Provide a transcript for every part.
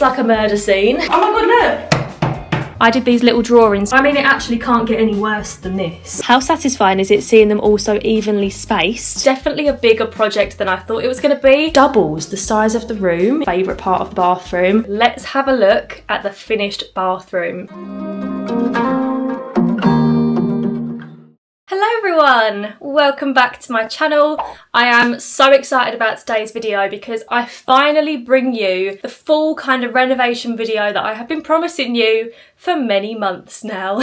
looks like a murder scene. Oh my god, look! I did these little drawings. I mean, it actually can't get any worse than this. How satisfying is it seeing them all so evenly spaced? Definitely a bigger project than I thought it was going to be. Doubles the size of the room. Favourite part of the bathroom. Let's have a look at the finished bathroom. Hello everyone, welcome back to my channel. I am so excited about today's video because I finally bring you the full kind of renovation video that I have been promising you for many months now.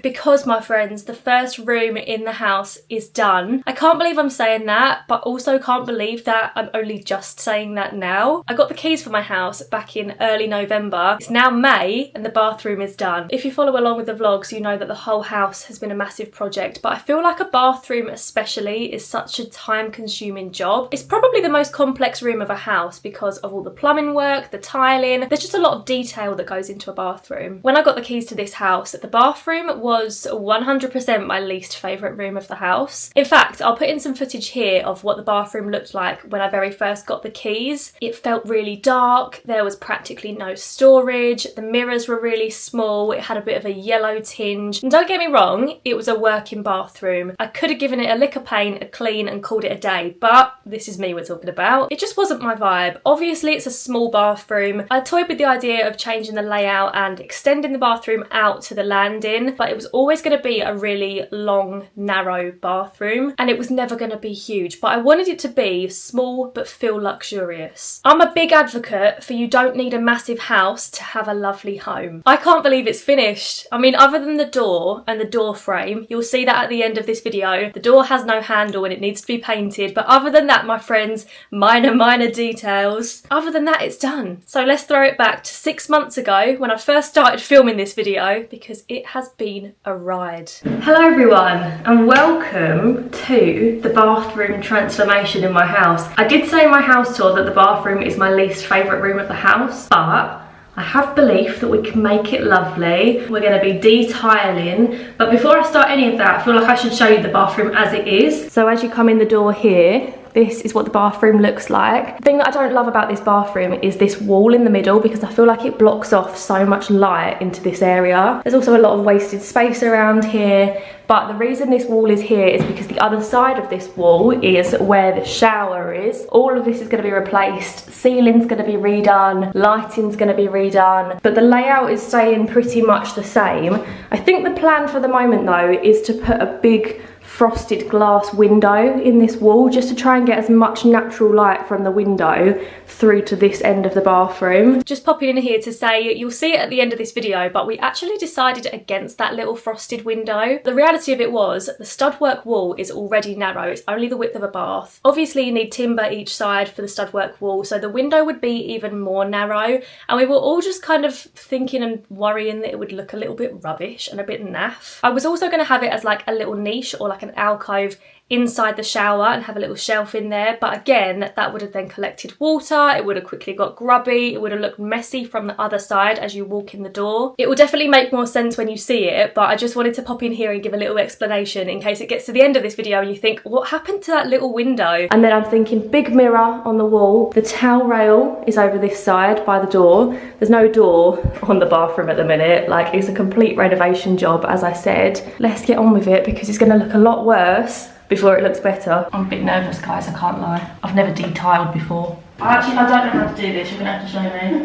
Because my friends, the first room in the house is done. I can't believe I'm saying that, but also can't believe that I'm only just saying that now. I got the keys for my house back in early November. It's now May and the bathroom is done. If you follow along with the vlogs, you know that the whole house has been a massive project, but I feel like a bathroom especially is such a time-consuming job. It's probably the most complex room of a house because of all the plumbing work, the tiling. There's just a lot of detail that goes into a bathroom. When I got the keys to this house, the bathroom was 100% my least favourite room of the house. In fact, I'll put in some footage here of what the bathroom looked like when I very first got the keys. It felt really dark, there was practically no storage, the mirrors were really small, it had a bit of a yellow tinge. And don't get me wrong, it was a working bathroom. I could have given it a lick of paint, a clean and called it a day, but this is me we're talking about. It just wasn't my vibe. Obviously it's a small bathroom. I toyed with the idea of changing the layout and extending the bathroom out to the landing, but it was always going to be a really long, narrow bathroom and it was never going to be huge, but I wanted it to be small but feel luxurious. I'm a big advocate for you don't need a massive house to have a lovely home. I can't believe it's finished. I mean, other than the door and the door frame, you'll see that at the end of this video, the door has no handle and it needs to be painted, but other than that, my friends, minor details. Other than that, it's done. So let's throw it back to 6 months ago when I first started filming this video because it has been a ride. Hello everyone and welcome to the bathroom transformation in my house. I did say in my house tour that the bathroom is my least favourite room of the house, but I have belief that we can make it lovely. We're going to be detailing, but before I start any of that, I feel like I should show you the bathroom as it is. So as you come in the door here, this is what the bathroom looks like. The thing that I don't love about this bathroom is this wall in the middle because I feel like it blocks off so much light into this area. There's also a lot of wasted space around here, but the reason this wall is here is because the other side of this wall is where the shower is. All of this is going to be replaced. Ceiling's going to be redone, lighting's going to be redone, but the layout is staying pretty much the same. I think the plan for the moment though is to put a big frosted glass window in this wall just to try and get as much natural light from the window through to this end of the bathroom. Just popping in here to say, you'll see it at the end of this video, but we actually decided against that little frosted window. The reality of it was the stud-work wall is already narrow, it's only the width of a bath. Obviously you need timber each side for the stud-work wall, so the window would be even more narrow, and we were all just kind of thinking and worrying that it would look a little bit rubbish and a bit naff. I was also going to have it as like a little niche or like an alcove inside the shower and have a little shelf in there, but again that would have then collected water, it would have quickly got grubby, it would have looked messy from the other side as you walk in the door. It will definitely make more sense when you see it, but I just wanted to pop in here and give a little explanation in case it gets to the end of this video and you think, what happened to that little window? And then I'm thinking big mirror on the wall, the towel rail is over this side by the door. There's no door on the bathroom at the minute, like it's a complete renovation job as I said. Let's get on with it because it's going to look a lot worse before it looks better. I'm a bit nervous guys, I can't lie. I've never detiled before. I don't know how to do this, you're gonna have to show me. You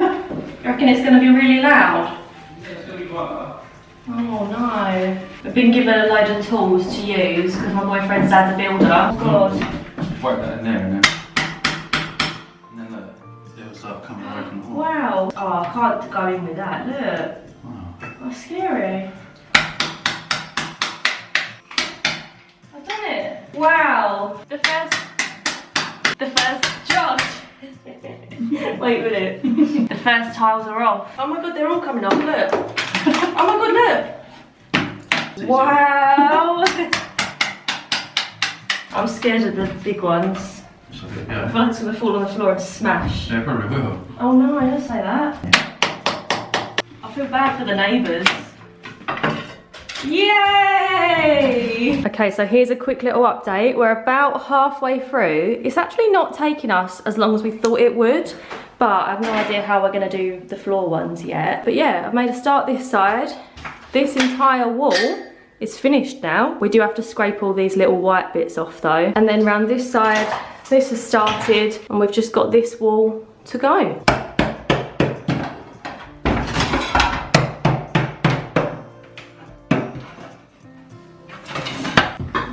reckon it's gonna be really loud? Yeah, it's gonna be quite loud. Oh no. We've been given a load of tools to use because my boyfriend's dad's a builder. Oh god. Work that in there and then look, it'll start coming away from the wall. Wow. Oh, I can't go in with that, look. Wow. That's scary. Wow, the first job. Wait a minute. The first tiles are off. Oh my god, they're all coming off, look. Oh my god, look. Wow. I'm scared of the big ones. Yeah. I feel like it's going to fall on the floor and smash. Yeah, probably will. Oh no, don't say that. I feel bad for the neighbours. Yay! Okay, so here's a quick little update. We're about halfway through. It's actually not taking us as long as we thought it would, but I have no idea how we're going to do the floor ones yet. But yeah, I've made a start this side. This entire wall is finished now. We do have to scrape all these little white bits off though. And then around this side, this has started and we've just got this wall to go.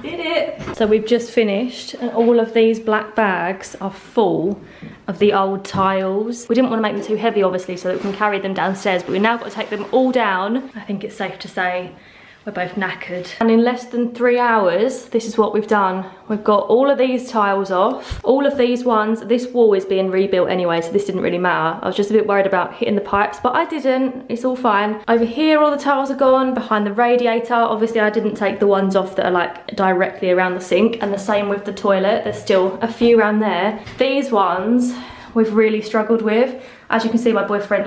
Did it! So we've just finished and all of these black bags are full of the old tiles. We didn't want to make them too heavy obviously so that we can carry them downstairs, but we've now got to take them all down. I think it's safe to say we're both knackered. And in less than 3 hours, this is what we've done. We've got all of these tiles off, all of these ones. This wall is being rebuilt anyway, so this didn't really matter. I was just a bit worried about hitting the pipes, but I didn't. It's all fine. Over here, all the tiles are gone. Behind the radiator, obviously I didn't take the ones off that are like directly around the sink, and the same with the toilet. There's still a few around there. These ones we've really struggled with. As you can see, my boyfriend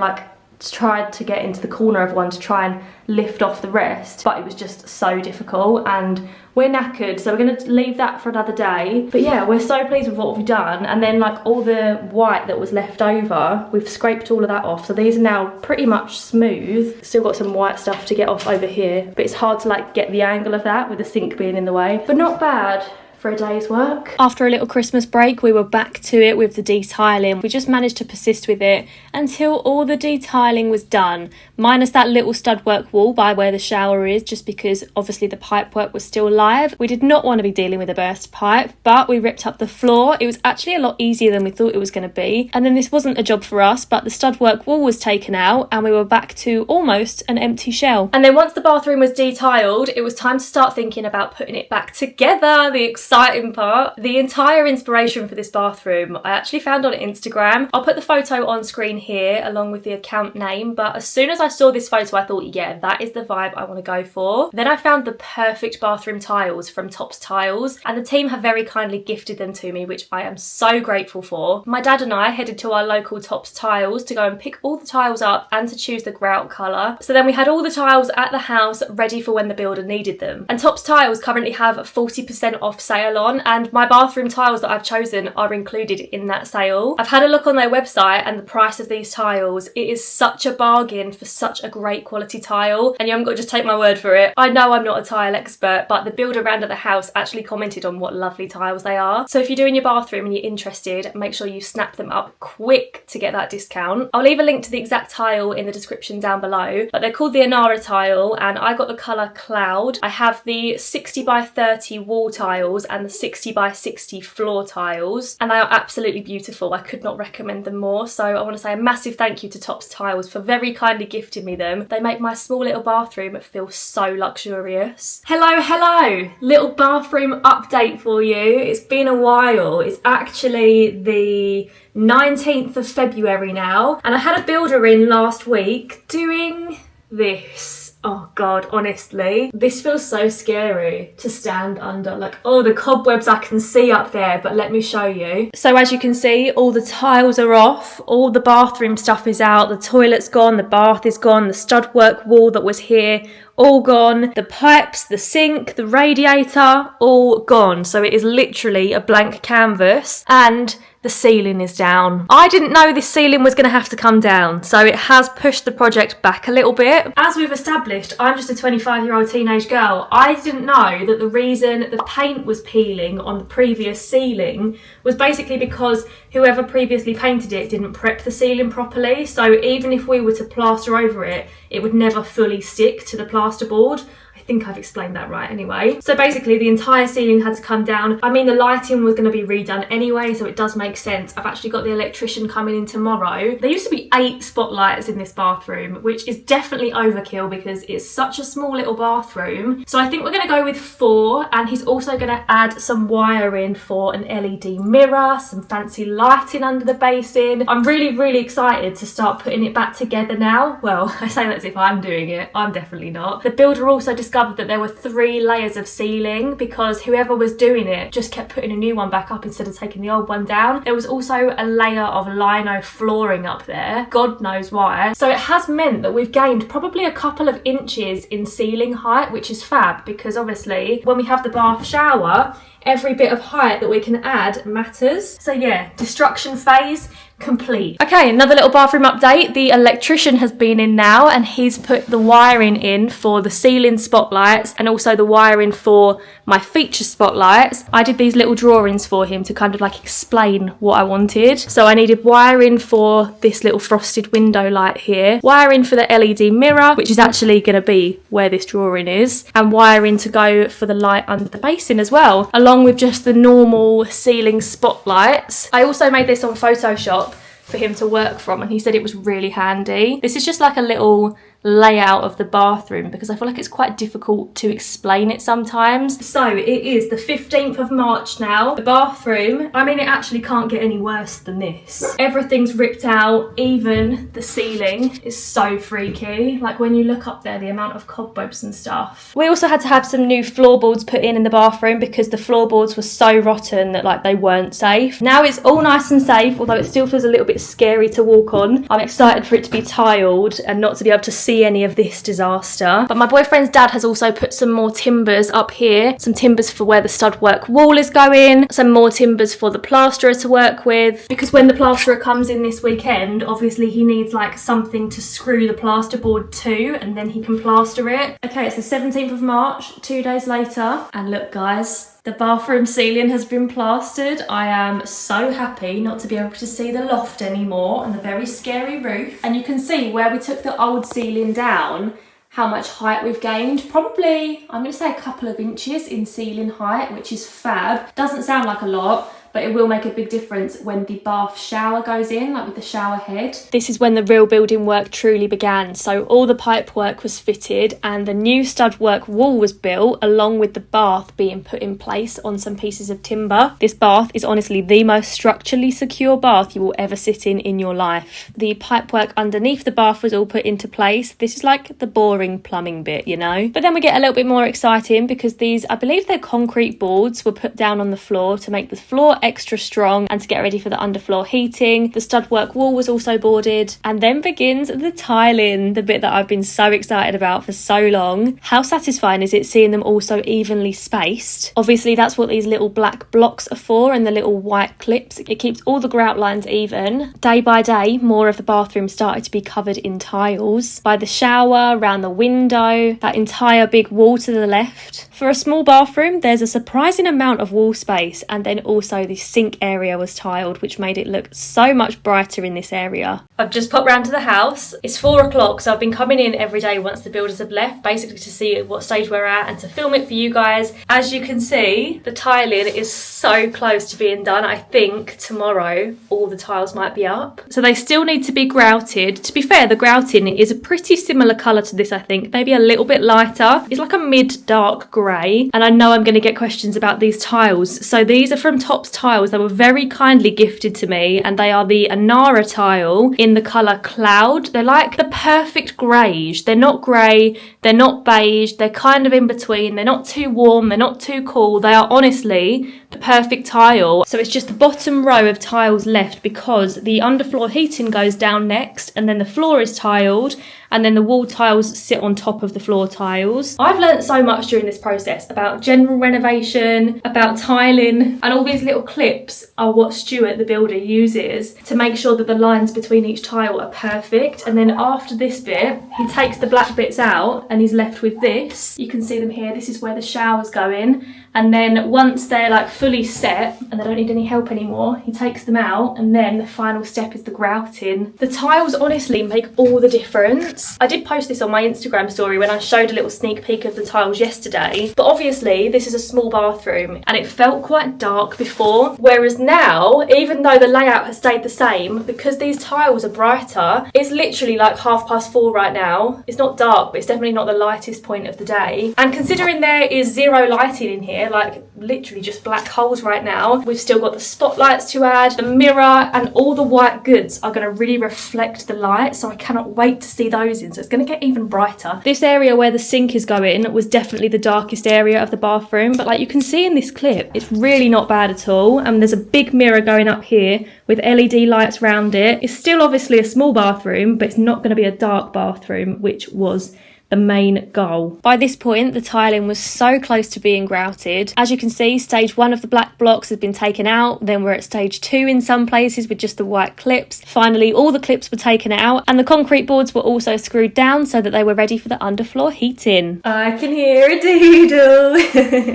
tried to get into the corner of one to try and lift off the rest, but it was just so difficult and we're knackered, so we're going to leave that for another day. But yeah, we're so pleased with what we've done. And then like all the white that was left over, we've scraped all of that off, so these are now pretty much smooth. Still got some white stuff to get off over here, but it's hard to like get the angle of that with the sink being in the way, but not bad for a day's work. After a little Christmas break, we were back to it with the detailing. We just managed to persist with it until all the detailing was done, minus that little stud work wall by where the shower is, just because obviously the pipe work was still live. We did not want to be dealing with a burst pipe, but we ripped up the floor. It was actually a lot easier than we thought it was going to be. And then this wasn't a job for us, but the stud work wall was taken out and we were back to almost an empty shell. And then once the bathroom was detiled, it was time to start thinking about putting it back together. The exciting part. The entire inspiration for this bathroom I actually found on Instagram. I'll put the photo on screen here along with the account name, but as soon as I saw this photo I thought, yeah, that is the vibe I want to go for. Then I found the perfect bathroom tiles from Tops Tiles, and the team have very kindly gifted them to me, which I am so grateful for. My dad and I headed to our local Tops Tiles to go and pick all the tiles up and to choose the grout colour. So then we had all the tiles at the house ready for when the builder needed them. And Tops Tiles currently have 40% off sale on, and my bathroom tiles that I've chosen are included in that sale. I've had a look on their website and the price of these tiles, it is such a bargain for such a great quality tile, and you haven't got to just take my word for it. I know I'm not a tile expert, but the builder around at the house actually commented on what lovely tiles they are. So if you're doing your bathroom and you're interested, make sure you snap them up quick to get that discount. I'll leave a link to the exact tile in the description down below, but they're called the Anara tile and I got the colour Cloud. I have the 60 by 30 wall tiles and the 60 by 60 floor tiles, and they are absolutely beautiful. I could not recommend them more, so I want to say a massive thank you to Tops Tiles for very kindly gifting me them. They make my small little bathroom feel so luxurious. Hello, little bathroom update for you. It's been a while. It's actually the 19th of February now, and I had a builder in last week doing this. Oh God, honestly, this feels so scary to stand under. Like, oh, the cobwebs I can see up there, but let me show you. So as you can see, all the tiles are off, all the bathroom stuff is out, the toilet's gone, the bath is gone, the stud work wall that was here, all gone. The pipes, the sink, the radiator, all gone. So it is literally a blank canvas, and the ceiling is down. I didn't know this ceiling was going to have to come down, so it has pushed the project back a little bit. As we've established, I'm just a 25-year-old teenage girl. I didn't know that the reason the paint was peeling on the previous ceiling was basically because whoever previously painted it didn't prep the ceiling properly. So even if we were to plaster over it, it would never fully stick to the plasterboard. I think I've explained that right anyway. So basically the entire ceiling had to come down. I mean, the lighting was going to be redone anyway, so it does make sense. I've actually got the electrician coming in tomorrow. There used to be 8 spotlights in this bathroom, which is definitely overkill because it's such a small little bathroom. So I think we're going to go with 4, and he's also going to add some wiring for an LED mirror, some fancy lighting under the basin. I'm really excited to start putting it back together now. Well, I say that as if I'm doing it. I'm definitely not. The builder also discovered that there were 3 layers of ceiling because whoever was doing it just kept putting a new one back up instead of taking the old one down. There was also a layer of lino flooring up there, God knows why. So it has meant that we've gained probably a couple of inches in ceiling height, which is fab because obviously when we have the bath shower, every bit of height that we can add matters. So yeah, destruction phase complete. Okay, another little bathroom update. The electrician has been in now and he's put the wiring in for the ceiling spotlights and also the wiring for my feature spotlights. I did these little drawings for him to kind of like explain what I wanted. So I needed wiring for this little frosted window light here, wiring for the LED mirror, which is actually going to be where this drawing is, and wiring to go for the light under the basin as well, along with just the normal ceiling spotlights. I also made this on Photoshop for him to work from, and he said it was really handy. This is just like a little layout of the bathroom because I feel like it's quite difficult to explain it sometimes. So it is the 15th of March now. The bathroom, I mean, it actually can't get any worse than this. Everything's ripped out, even the ceiling is so freaky. Like when you look up there, the amount of cobwebs and stuff. We also had to have some new floorboards put in the bathroom because the floorboards were so rotten that like they weren't safe. Now it's all nice and safe, although it still feels a little bit scary to walk on. I'm excited for it to be tiled and not to be able to see any of this disaster. But my boyfriend's dad has also put some more timbers up here, some timbers for where the stud work wall is going, some more timbers for the plasterer to work with, because when the plasterer comes in this weekend, obviously he needs like something to screw the plasterboard to and then he can plaster it. Okay, it's the 17th of March, 2 days later, and look guys, the bathroom ceiling has been plastered. I am so happy not to be able to see the loft anymore and the very scary roof. And you can see where we took the old ceiling down, how much height we've gained. Probably, I'm going to say a couple of inches in ceiling height, which is fab. Doesn't sound like a lot, but it will make a big difference when the bath shower goes in, like with the shower head. This is when the real building work truly began. So all the pipe work was fitted and the new stud work wall was built, along with the bath being put in place on some pieces of timber. This bath is honestly the most structurally secure bath you will ever sit in your life. The pipe work underneath the bath was all put into place. This is like the boring plumbing bit, you know. But then we get a little bit more exciting because these, I believe they're concrete boards, were put down on the floor to make the floor extra strong and to get ready for the underfloor heating. The stud work wall was also boarded, and then begins the tiling, the bit that I've been so excited about for so long. How satisfying is it seeing them all so evenly spaced? Obviously that's what these little black blocks are for, and the little white clips. It keeps all the grout lines even. Day by day, more of the bathroom started to be covered in tiles. By the shower, around the window, that entire big wall to the left. For a small bathroom, there's a surprising amount of wall space, and then also the sink area was tiled, which made it look so much brighter in this area. I've just popped round to the house. It's 4 o'clock, so I've been coming in every day once the builders have left, basically to see what stage we're at and to film it for you guys. As you can see, the tiling is so close to being done. I think tomorrow all the tiles might be up. So they still need to be grouted. To be fair, the grouting is a pretty similar colour to this, I think. Maybe a little bit lighter. It's like a mid-dark grey. And I know I'm going to get questions about these tiles. So these are from Topps Tiles. They were very kindly gifted to me, and they are the Anara tile in the colour Cloud. They're like the perfect greige. They're not grey, they're not beige, they're kind of in between. They're not too warm, they're not too cool. They are honestly the perfect tile. So it's just the bottom row of tiles left because the underfloor heating goes down next, and then the floor is tiled, and then the wall tiles sit on top of the floor tiles. I've learnt so much during this process about general renovation, about tiling, and all these little clips are what Stuart, the builder, uses to make sure that the lines between each tile are perfect. And then after this bit, he takes the black bits out and he's left with this. You can see them here. This is where the showers go in. And then once they're like fully set and they don't need any help anymore, he takes them out, and then the final step is the grouting. The tiles honestly make all the difference. I did post this on my Instagram story when I showed a little sneak peek of the tiles yesterday, but obviously this is a small bathroom and it felt quite dark before, whereas now, even though the layout has stayed the same, because these tiles are brighter, it's literally like 4:30 right now. It's not dark, but it's definitely not the lightest point of the day. And considering there is zero lighting in here, like literally just black holes right now, we've still got the spotlights to add, the mirror, and all the white goods are going to really reflect the light, so I cannot wait to see those in. So it's going to get even brighter. This area where the sink is going was definitely the darkest area of the bathroom, but like you can see in this clip, it's really not bad at all. And there's a big mirror going up here with LED lights around it. It's still obviously a small bathroom, but it's not going to be a dark bathroom, which was the main goal. By this point, the tiling was so close to being grouted. As you can see, stage 1 of the black blocks has been taken out. Then we're at stage 2 in some places with just the white clips. Finally, all the clips were taken out and the concrete boards were also screwed down so that they were ready for the underfloor heating. I can hear a doodle.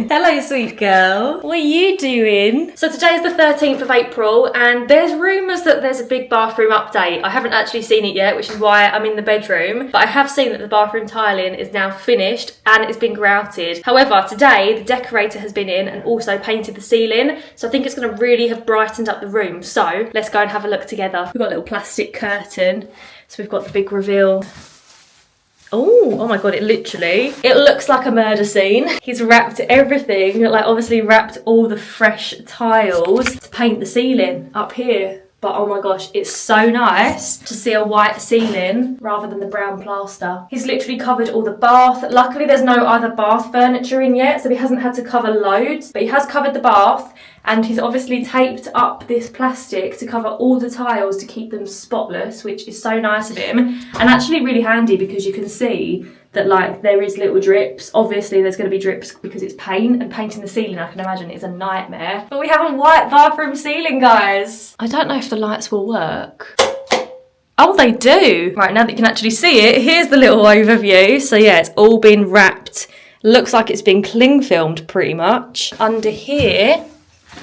Hello, sweet girl. What are you doing? So today is the 13th of April and there's rumours that there's a big bathroom update. I haven't actually seen it yet, which is why I'm in the bedroom, but I have seen that the bathroom tiling is now finished and it's been grouted. However, today the decorator has been in and also painted the ceiling, so I think it's going to really have brightened up the room. So let's go and have a look together. We've got a little plastic curtain, so we've got the big reveal. Oh my god, it looks like a murder scene. He's wrapped everything, like obviously wrapped all the fresh tiles to paint the ceiling up here. But oh my gosh, it's so nice to see a white ceiling rather than the brown plaster. He's literally covered all the bath. Luckily there's no other bath furniture in yet, so he hasn't had to cover loads, but he has covered the bath and he's obviously taped up this plastic to cover all the tiles to keep them spotless, which is so nice of him. And actually really handy because you can see that like there is little drips. Obviously there's going to be drips because it's paint, and painting the ceiling I can imagine is a nightmare. But we have a white bathroom ceiling, guys. I don't know if the lights will work. Oh, they do. Right, now that you can actually see it, here's the little overview. So yeah, it's all been wrapped. Looks like it's been cling filmed pretty much. Under here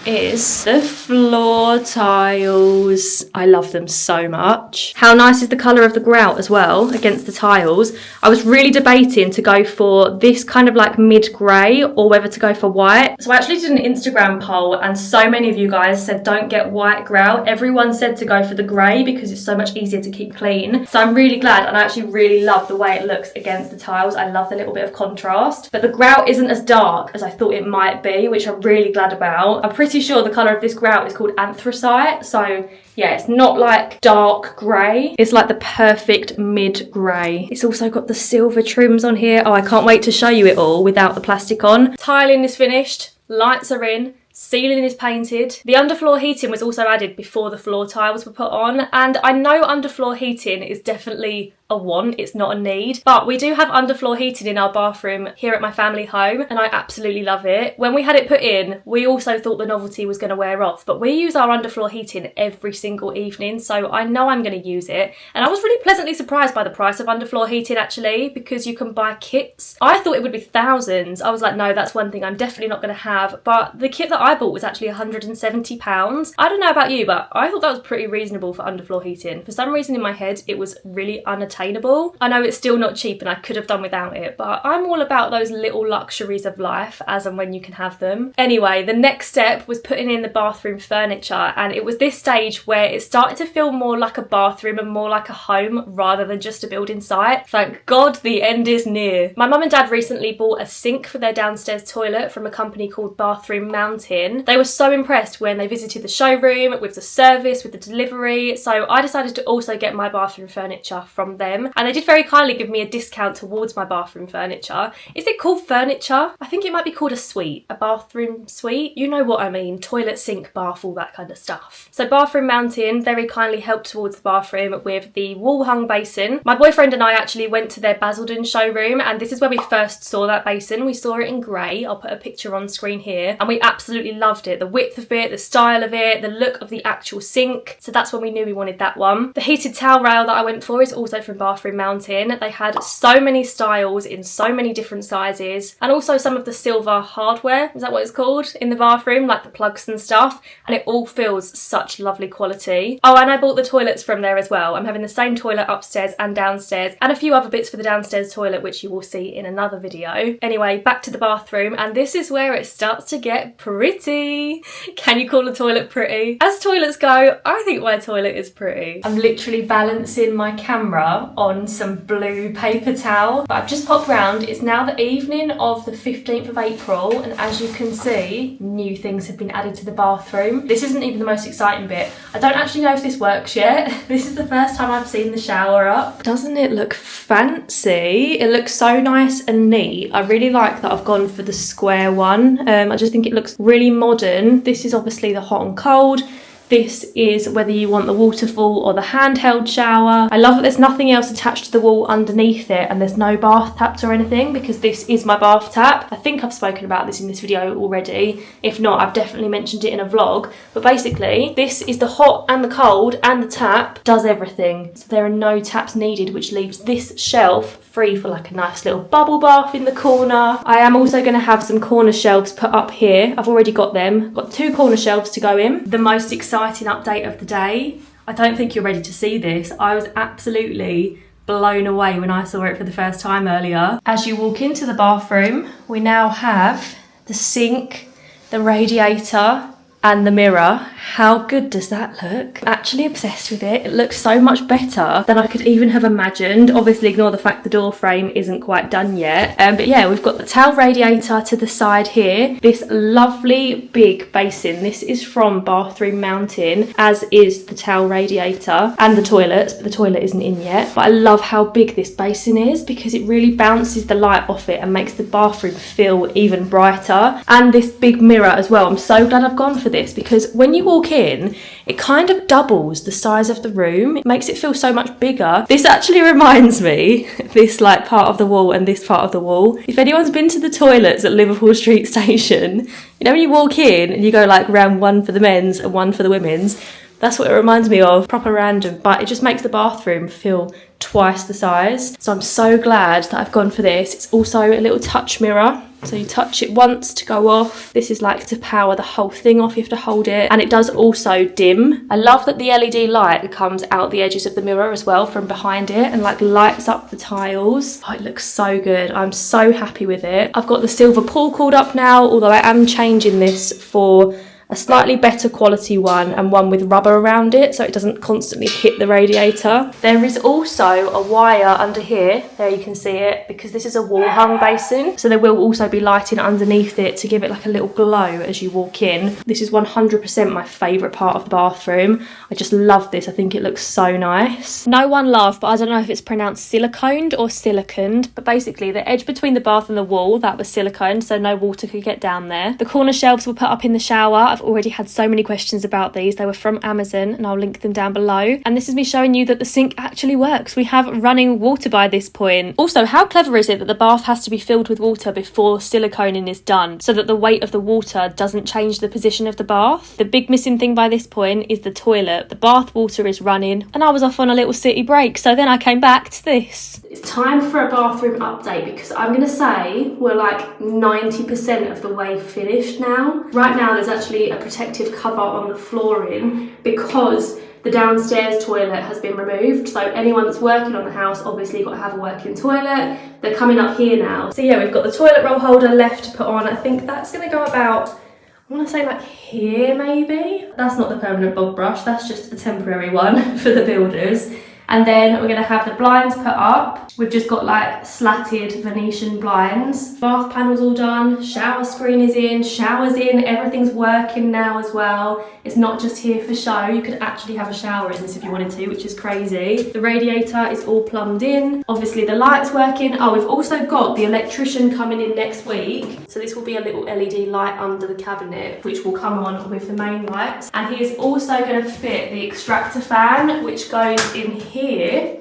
is the floor tiles. I love them so much. How nice is the colour of the grout as well against the tiles. I was really debating to go for this kind of like mid-grey or whether to go for white. So I actually did an Instagram poll and so many of you guys said don't get white grout. Everyone said to go for the grey because it's so much easier to keep clean. So I'm really glad, and I actually really love the way it looks against the tiles. I love the little bit of contrast. But the grout isn't as dark as I thought it might be, which I'm really glad about. I'm pretty sure the colour of this grout is called anthracite, so yeah, it's not like dark grey, it's like the perfect mid-grey. It's also got the silver trims on here. Oh, I can't wait to show you it all without the plastic on. Tiling is finished, lights are in, ceiling is painted. The underfloor heating was also added before the floor tiles were put on, and I know underfloor heating is definitely a want, it's not a need, but we do have underfloor heating in our bathroom here at my family home and I absolutely love it. When we had it put in, we also thought the novelty was going to wear off, but we use our underfloor heating every single evening, so I know I'm going to use it. And I was really pleasantly surprised by the price of underfloor heating actually, because you can buy kits. I thought it would be thousands. I was like, no, that's one thing I'm definitely not going to have, but the kit that I bought was actually £170. I don't know about you, but I thought that was pretty reasonable for underfloor heating. For some reason in my head it was really unattainable. I know it's still not cheap and I could have done without it, but I'm all about those little luxuries of life as and when you can have them. Anyway, the next step was putting in the bathroom furniture, and it was this stage where it started to feel more like a bathroom and more like a home rather than just a building site. Thank God the end is near. My mum and dad recently bought a sink for their downstairs toilet from a company called Bathroom Mountain. They were so impressed when they visited the showroom with the service, with the delivery, so I decided to also get my bathroom furniture from them. And they did very kindly give me a discount towards my bathroom furniture. Is it called furniture? I think it might be called a suite, a bathroom suite. You know what I mean, toilet, sink, bath, all that kind of stuff. So Bathroom Mountain very kindly helped towards the bathroom with the wall hung basin. My boyfriend and I actually went to their Basildon showroom, and this is where we first saw that basin. We saw it in grey. I'll put a picture on screen here, and we absolutely loved it. The width of it, the style of it, the look of the actual sink. So that's when we knew we wanted that one. The heated towel rail that I went for is also from Bathroom Mountain. They had so many styles in so many different sizes, and also some of the silver hardware, is that what it's called, in the bathroom, like the plugs and stuff, and it all feels such lovely quality. Oh, and I bought the toilets from there as well. I'm having the same toilet upstairs and downstairs, and a few other bits for the downstairs toilet which you will see in another video. Anyway, back to the bathroom, and this is where it starts to get pretty. Can you call a toilet pretty? As toilets go, I think my toilet is pretty. I'm literally balancing my camera on some blue paper towel, but I've just popped round. It's now the evening of the 15th of April, and as you can see, new things have been added to the bathroom. This isn't even the most exciting bit. I don't actually know if this works yet. This is the first time I've seen the shower up. Doesn't it look fancy? It looks so nice and neat. I really like that I've gone for the square one. I just think it looks really modern. This is obviously the hot and cold. This is whether you want the waterfall or the handheld shower. I love that there's nothing else attached to the wall underneath it, and there's no bath taps or anything, because this is my bath tap. I think I've spoken about this in this video already. If not, I've definitely mentioned it in a vlog. But basically, this is the hot and the cold, and the tap does everything. So there are no taps needed, which leaves this shelf free for like a nice little bubble bath in the corner. I am also going to have some corner shelves put up here. I've already got them. Got 2 corner shelves to go in. The most exciting update of the day. I don't think you're ready to see this. I was absolutely blown away when I saw it for the first time earlier. As you walk into the bathroom, we now have the sink, the radiator, and the mirror. How good does that look? I'm actually obsessed with it. It looks so much better than I could even have imagined. Obviously ignore the fact the door frame isn't quite done yet. But yeah, we've got the towel radiator to the side here. This lovely big basin. This is from Bathroom Mountain, as is the towel radiator and the toilets, but the toilet isn't in yet. But I love how big this basin is, because it really bounces the light off it and makes the bathroom feel even brighter. And this big mirror as well. I'm so glad I've gone for this, because when you walk in, it kind of doubles the size of the room. It makes it feel so much bigger. This actually reminds me, this like part of the wall and this part of the wall, if anyone's been to the toilets at Liverpool Street Station, you know when you walk in and you go like round one for the men's and one for the women's, that's what it reminds me of. Proper random, but it just makes the bathroom feel twice the size. So I'm so glad that I've gone for this. It's also a little touch mirror. So you touch it once to go off. This is like to power the whole thing off, you have to hold it. And it does also dim. I love that the LED light comes out the edges of the mirror as well from behind it and like lights up the tiles. Oh, it looks so good. I'm so happy with it. I've got the silver pull cord up now, although I am changing this for a slightly better quality one, and one with rubber around it so it doesn't constantly hit the radiator. There is also a wire under here, there you can see it, because this is a wall hung basin, so there will also be lighting underneath it to give it like a little glow as you walk in. This is 100% my favourite part of the bathroom. I just love this. I think it looks so nice. No one laughed, but I don't know if it's pronounced siliconed or siliconed, but basically the edge between the bath and the wall, that was siliconed, so no water could get down there. The corner shelves were put up in the shower. I've already had so many questions about these. They were from Amazon, and I'll link them down below. And this is me showing you that the sink actually works. We have running water by this point. Also, how clever is it that the bath has to be filled with water before siliconing is done, so that the weight of the water doesn't change the position of the bath? The big missing thing by this point is the toilet. The bath water is running, and I was off on a little city break, so then I came back to this. It's time for a bathroom update, because I'm going to say we're like 90% of the way finished now. Right now there's actually a protective cover on the flooring because the downstairs toilet has been removed, so anyone that's working on the house obviously got to have a working toilet. They're coming up here now. So yeah, we've got the toilet roll holder left to put on. I think that's going to go about, I want to say like here maybe. That's not the permanent bog brush, that's just a temporary one for the builders. And then we're going to have the blinds put up. We've just got like slatted Venetian blinds. Bath panel's all done, shower screen is in, shower's in, everything's working now as well. It's not just here for show. You could actually have a shower in this if you wanted to, which is crazy. The radiator is all plumbed in. Obviously the light's working. Oh, we've also got the electrician coming in next week. So this will be a little LED light under the cabinet, which will come on with the main lights. And he is also going to fit the extractor fan, which goes in here.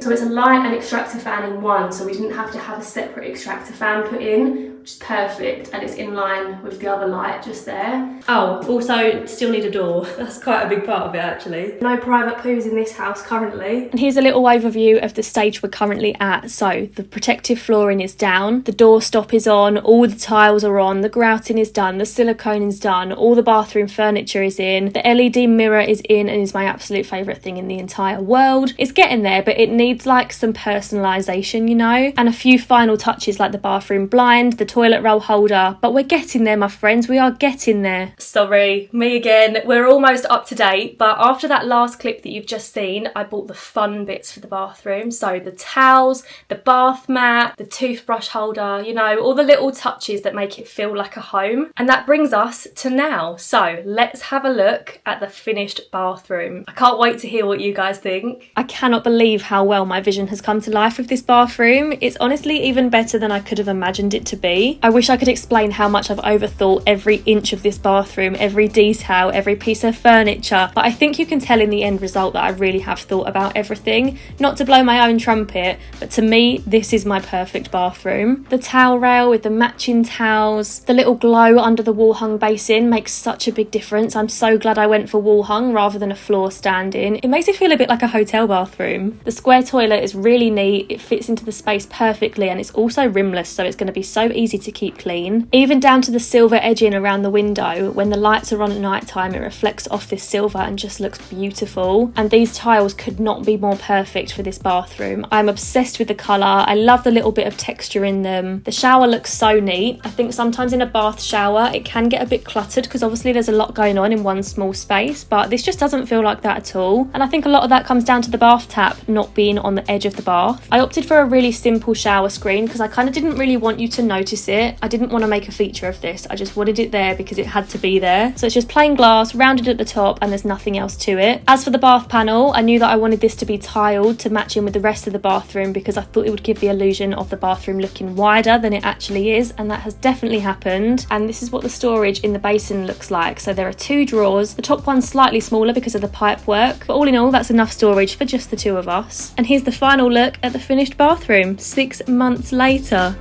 So it's a light and extractor fan in one, so we didn't have to have a separate extractor fan put in, which is perfect, and it's in line with the other light just there. Oh, also still need a door. That's quite a big part of it actually. No private poos in this house currently. And here's a little overview of the stage we're currently at. So the protective flooring is down, the door stop is on, all the tiles are on, the grouting is done, the silicone is done, all the bathroom furniture is in, the LED mirror is in and is my absolute favourite thing in the entire world. It's getting there, but it needs like some personalisation, you know, and a few final touches like the bathroom blind, the toilet roll holder, but we're getting there, my friends. We are getting there. Sorry, me again. We're almost up to date, but after that last clip that you've just seen, I bought the fun bits for the bathroom. So the towels, the bath mat, the toothbrush holder, you know, all the little touches that make it feel like a home. And that brings us to now. So let's have a look at the finished bathroom. I can't wait to hear what you guys think. I cannot believe how well my vision has come to life with this bathroom. It's honestly even better than I could have imagined it to be. me. I wish I could explain how much I've overthought every inch of this bathroom, every detail, every piece of furniture, but I think you can tell in the end result that I really have thought about everything. Not to blow my own trumpet, but to me, this is my perfect bathroom. The towel rail with the matching towels, the little glow under the wall hung basin makes such a big difference. I'm so glad I went for wall hung rather than a floor stand-in. It makes it feel a bit like a hotel bathroom. The square toilet is really neat, it fits into the space perfectly, and it's also rimless, so it's going to be so easy to keep clean. Even down to the silver edging around the window, when the lights are on at night time, it reflects off this silver and just looks beautiful. And these tiles could not be more perfect for this bathroom. I'm obsessed with the colour. I love the little bit of texture in them. The shower looks so neat. I think sometimes in a bath shower it can get a bit cluttered because obviously there's a lot going on in one small space, but this just doesn't feel like that at all. And I think a lot of that comes down to the bath tap not being on the edge of the bath. I opted for a really simple shower screen because I kind of didn't really want you to notice it. I didn't want to make a feature of this. I just wanted it there because it had to be there. So it's just plain glass, rounded at the top, and there's nothing else to it. As for the bath panel, I knew that I wanted this to be tiled to match in with the rest of the bathroom because I thought it would give the illusion of the bathroom looking wider than it actually is, and that has definitely happened. And this is what the storage in the basin looks like. So there are 2 drawers. The top one's slightly smaller because of the pipe work, but all in all that's enough storage for just the 2 of us. And here's the final look at the finished bathroom 6 months later.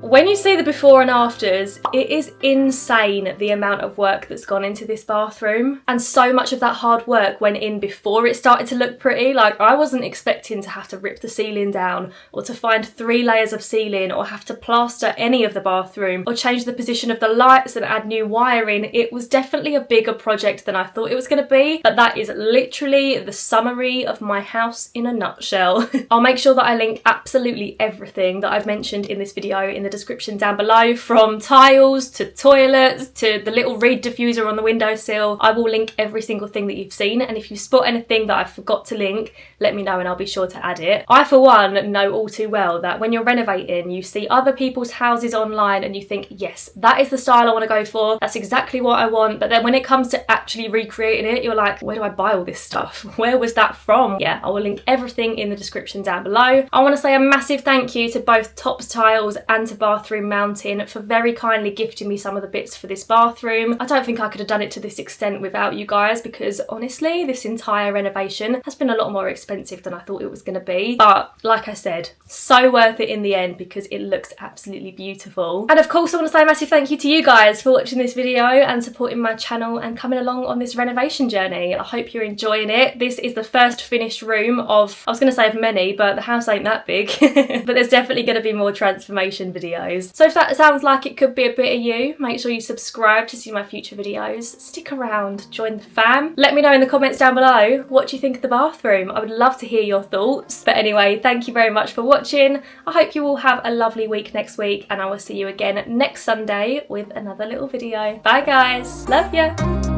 When you see the before and afters, it is insane the amount of work that's gone into this bathroom, and so much of that hard work went in before it started to look pretty. Like, I wasn't expecting to have to rip the ceiling down or to find 3 layers of ceiling or have to plaster any of the bathroom or change the position of the lights and add new wiring. It was definitely a bigger project than I thought it was going to be, but that is literally the summary of my house in a nutshell. I'll make sure that I link absolutely everything that I've mentioned in this video in the description down below, from tiles to toilets to the little reed diffuser on the windowsill. I will link every single thing that you've seen, and if you spot anything that I forgot to link, let me know and I'll be sure to add it. I for one know all too well that when you're renovating, you see other people's houses online and you think, yes, that is the style I want to go for, that's exactly what I want, but then when it comes to actually recreating it, you're like, where do I buy all this stuff? Where was that from? Yeah, I will link everything in the description down below. I want to say a massive thank you to both Tops Tiles and to Bathroom Mountain for very kindly gifting me some of the bits for this bathroom. I don't think I could have done it to this extent without you guys, because honestly this entire renovation has been a lot more expensive than I thought it was going to be, but like I said, so worth it in the end because it looks absolutely beautiful. And of course I want to say a massive thank you to you guys for watching this video and supporting my channel and coming along on this renovation journey. I hope you're enjoying it. This is the first finished room of, I was going to say of many, but the house ain't that big. But there's definitely going to be more transformation videos. So if that sounds like it could be a bit of you, make sure you subscribe to see my future videos. Stick around, join the fam. Let me know in the comments down below, what do you think of the bathroom? I would love to hear your thoughts. But anyway, thank you very much for watching. I hope you all have a lovely week next week, and I will see you again next Sunday with another little video. Bye guys, love ya.